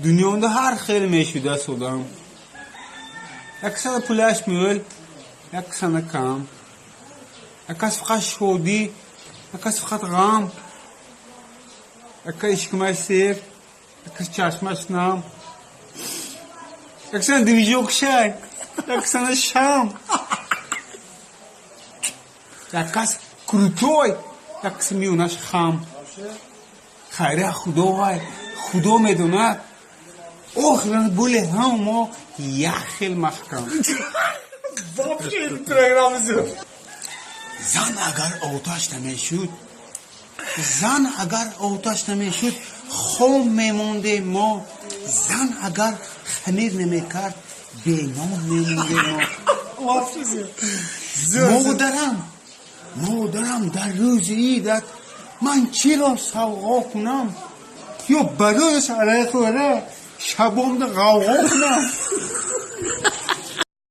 Dünyada her xeyli meşhuda sudan. Aksana pulash mül, aksana kam. Akas faqat shodi, akas faqat g'am. Akas ishkmash sev, akas chashmash nam. Aksana divizyon shay, aksana sham. Akas krutoy, akas miunash kham. خیره خدا های خدا میدوند آخران بوله هم ما یخل محکم زن اگر آتش نمیشد خام میمونده ما زن اگر خمیر نمیکرد بینام میمونده ما مادرم در روز عیدت من چی را سوغا کنم یا برایش علیه خوره شبام ده غوغا کنم